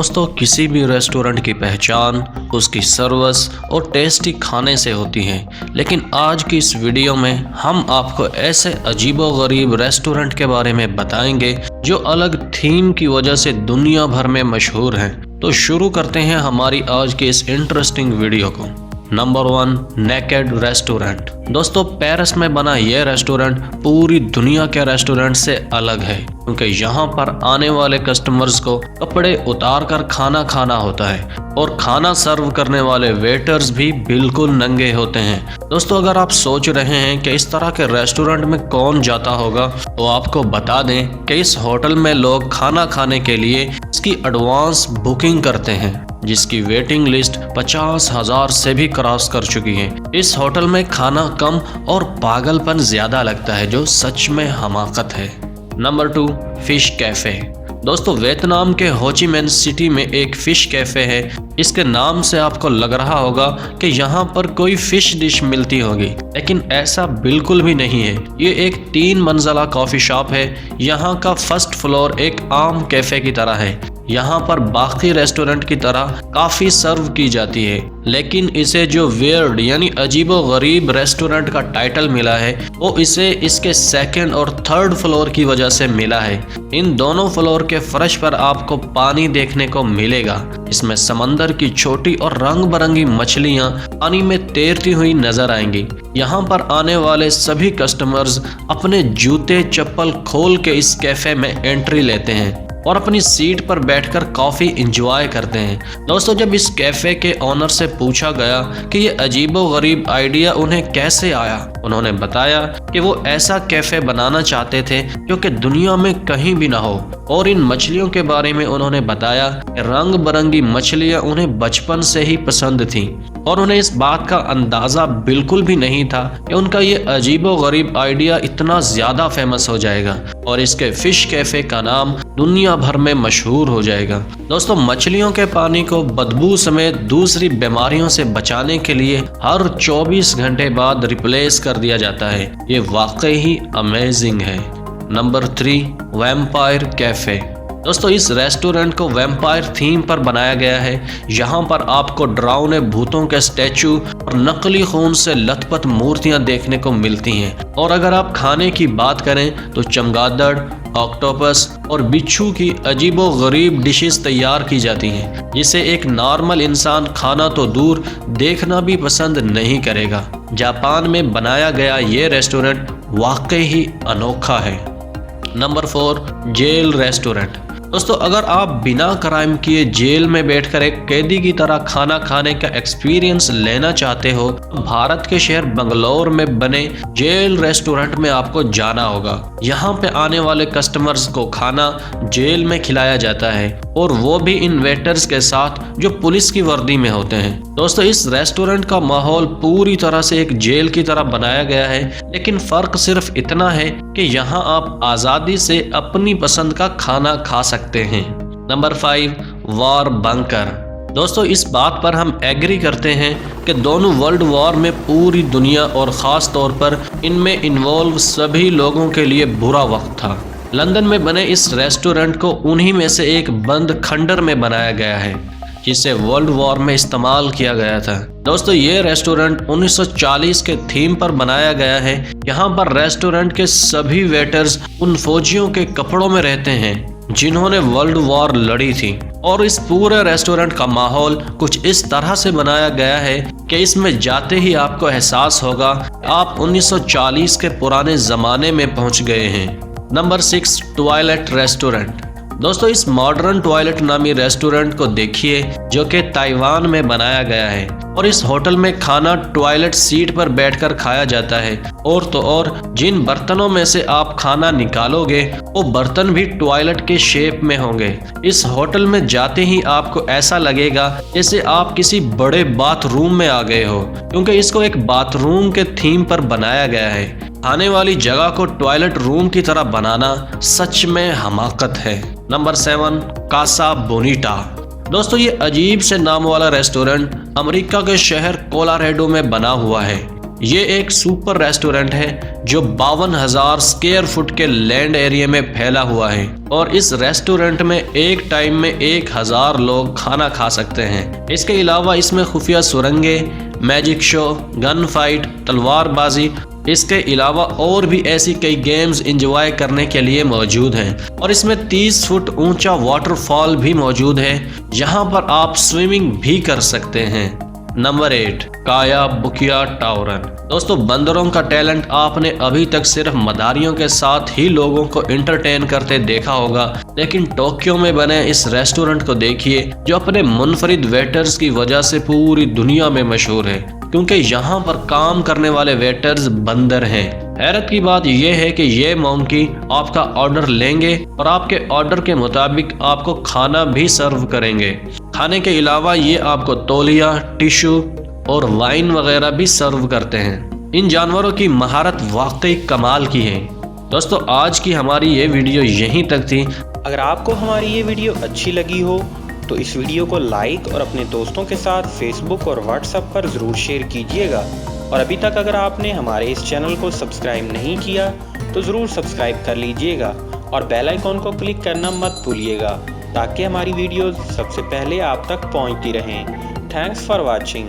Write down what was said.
दोस्तों किसी भी रेस्टोरेंट की पहचान उसकी सर्विस और टेस्टी खाने से होती है, लेकिन आज की इस वीडियो में हम आपको ऐसे अजीबोगरीब रेस्टोरेंट के बारे में बताएंगे जो अलग थीम की वजह से दुनिया भर में मशहूर हैं। तो शुरू करते हैं हमारी आज की इस इंटरेस्टिंग वीडियो को। Number 1, naked restaurant. दोस्तों पेरिस में बना यह रेस्टोरेंट पूरी दुनिया के रेस्टोरेंट से अलग है, क्योंकि यहाँ पर आने वाले कस्टमर्स को कपड़े उतार कर खाना खाना होता है और खाना सर्व करने वाले वेटर्स भी बिल्कुल नंगे होते हैं। दोस्तों अगर आप सोच रहे हैं कि इस तरह के रेस्टोरेंट में कौन जाता होगा, तो आपको बता दें कि इस होटल में लोग खाना खाने के लिए इसकी एडवांस बुकिंग करते हैं, जिसकी वेटिंग लिस्ट 50,000 से भी क्रॉस कर चुकी है। इस होटल में खाना कम और पागलपन ज्यादा लगता है, जो सच में हमाकत है। Number 2, fish cafe. दोस्तों वियतनाम के हो ची मिन्ह सिटी में एक फिश कैफे है। इसके नाम से आपको लग रहा होगा कि यहाँ पर कोई फिश डिश मिलती होगी, लेकिन ऐसा बिल्कुल भी नहीं है। ये एक 3 मंजिला कॉफी शॉप है। यहाँ का फर्स्ट फ्लोर एक आम कैफे की तरह है। यहाँ पर बाकी रेस्टोरेंट की तरह काफी सर्व की जाती है, लेकिन इसे जो वियर्ड यानी अजीबोगरीब रेस्टोरेंट का टाइटल मिला है वो इसे इसके सेकंड और थर्ड फ्लोर की वजह से मिला है। इन दोनों फ्लोर के फर्श पर आपको पानी देखने को मिलेगा। इसमें समंदर की छोटी और रंग बिरंगी मछलियां पानी में तैरती हुई नजर आएंगी। यहाँ पर आने वाले सभी कस्टमर्स अपने जूते चप्पल खोल के इस कैफे में एंट्री लेते हैं और अपनी सीट पर बैठकर कॉफी एंजॉय करते हैं। दोस्तों जब इस कैफे के ओनर से पूछा गया कि ये अजीबोगरीब आइडिया उन्हें कैसे आया, उन्होंने बताया कि वो ऐसा कैफे बनाना चाहते थे जो कि दुनिया में कहीं भी ना हो। और इन मछलियों के बारे में उन्होंने बताया कि रंग बिरंगी मछलियां उन्हें बचपन से ही पसंद थीं और उन्हें इस बात का अंदाजा बिल्कुल भी नहीं था कि उनका ये अजीबोगरीब आइडिया इतना ज्यादा फेमस हो जाएगा और इसके फिश कैफे का नाम दुनिया भर में मशहूर हो जाएगा। दोस्तों मछलियों के पानी को बदबू समेत दूसरी बीमारियों से बचाने के लिए हर 24 घंटे बाद रिप्लेस कर दिया जाता है। ये वाकई ही अमेजिंग है। Number 3, vampire cafe. दोस्तों इस रेस्टोरेंट को वैम्पायर थीम पर बनाया गया है। यहाँ पर आपको डरावने भूतों के स्टैचू और नकली खून से लथपथ मूर्तियां देखने को मिलती हैं। और अगर आप खाने की बात करें तो चमगादड़, ऑक्टोपस और बिच्छू की अजीबोगरीब डिशेस तैयार की जाती हैं, जिसे एक नॉर्मल इंसान खाना तो दूर देखना भी पसंद नहीं करेगा। जापान में बनाया गया ये रेस्टोरेंट वाकई ही अनोखा है। Number 4, jail restaurant. दोस्तों अगर आप बिना क्राइम किए जेल में बैठकर एक कैदी की तरह खाना खाने का एक्सपीरियंस लेना चाहते हो, तो भारत के शहर बंगलौर में बने जेल रेस्टोरेंट में आपको जाना होगा। यहाँ पे आने वाले कस्टमर्स को खाना जेल में खिलाया जाता है और वो भी इन वेटर्स के साथ जो पुलिस की वर्दी में होते हैं। दोस्तों इस रेस्टोरेंट का माहौल पूरी तरह से एक जेल की तरह बनाया गया है, लेकिन फर्क सिर्फ इतना है कि यहाँ आप आजादी से अपनी पसंद का खाना खा सकते हैं। Number 5, war bunker. दोस्तों इस बात पर हम एग्री करते हैं कि दोनों वर्ल्ड वॉर में पूरी दुनिया और ख़ास तौर पर इनमें इन्वॉल्व सभी लोगों के लिए बुरा वक्त था। लंदन में बने इस रेस्टोरेंट को उन्हीं में से एक बंद खंडर में बनाया गया है, जिसे वर्ल्ड वॉर में इस्तेमाल किया गया था। दोस्तों ये रेस्टोरेंट 1940 के थीम पर बनाया गया है। यहाँ पर रेस्टोरेंट के सभी वेटर्स उन फौजियों के कपड़ों में रहते हैं जिन्होंने वर्ल्ड वॉर लड़ी थी, और इस पूरे रेस्टोरेंट का माहौल कुछ इस तरह से बनाया गया है कि इसमें जाते ही आपको एहसास होगा आप 1940 के पुराने जमाने में पहुंच गए हैं। Number 6, toilet restaurant. दोस्तों इस मॉडर्न टॉयलेट नामी रेस्टोरेंट को देखिए, जो कि ताइवान में बनाया गया है और इस होटल में खाना टॉयलेट सीट पर बैठकर खाया जाता है। और तो और जिन बर्तनों में से आप खाना निकालोगे वो बर्तन भी टॉयलेट के शेप में होंगे। इस होटल में जाते ही आपको ऐसा लगेगा जैसे आप किसी बड़े बाथरूम में आ गए हो, क्योंकि इसको एक बाथरूम के थीम पर बनाया गया है। आने वाली जगह को टॉयलेट रूम की तरह बनाना सच में हमाकत है। नंबर 7, कासा बोनिटा। दोस्तों ये अजीब से नाम वाला रेस्टोरेंट अमेरिका के शहर कोलोराडो में बना हुआ है। ये एक सुपर रेस्टोरेंट है जो 52,000 स्क्वायर फुट के लैंड एरिया में फैला हुआ है और इस रेस्टोरेंट में एक टाइम में 1000 लोग खाना खा सकते हैं। इसके अलावा इसमें खुफिया सुरंगे, मैजिक शो, गन फाइट, तलवारबाजी, इसके अलावा और भी ऐसी कई गेम्स एंजॉय करने के लिए मौजूद हैं और इसमें 30 फुट ऊंचा वाटरफॉल भी मौजूद है जहां पर आप स्विमिंग भी कर सकते हैं। नंबर 8, काया बुकिया टावरन। दोस्तों, बंदरों का टैलेंट आपने अभी तक सिर्फ मदारियों के साथ ही लोगों को एंटरटेन करते देखा होगा, लेकिन टोक्यो में बने इस रेस्टोरेंट को देखिए जो अपने मुनफरिद वेटर्स की वजह से पूरी दुनिया में मशहूर है, क्योंकि यहाँ पर काम करने वाले वेटर्स बंदर हैं। हैरत की बात यह है कि ये मोंकी आपका ऑर्डर लेंगे और आपके ऑर्डर के मुताबिक आपको खाना भी सर्व करेंगे। खाने के अलावा ये आपको तौलिया, टिश्यू और वाइन वगैरह भी सर्व करते हैं। इन जानवरों की महारत वाकई कमाल की है। दोस्तों, आज की हमारी ये वीडियो यहीं तक थी। अगर आपको हमारी ये वीडियो अच्छी लगी हो तो इस वीडियो को लाइक और अपने दोस्तों के साथ फेसबुक और व्हाट्सएप पर ज़रूर शेयर कीजिएगा। और अभी तक अगर आपने हमारे इस चैनल को सब्सक्राइब नहीं किया तो ज़रूर सब्सक्राइब कर लीजिएगा और बेल आइकॉन को क्लिक करना मत भूलिएगा ताकि हमारी वीडियोस सबसे पहले आप तक पहुंचती रहें। Thanks for watching.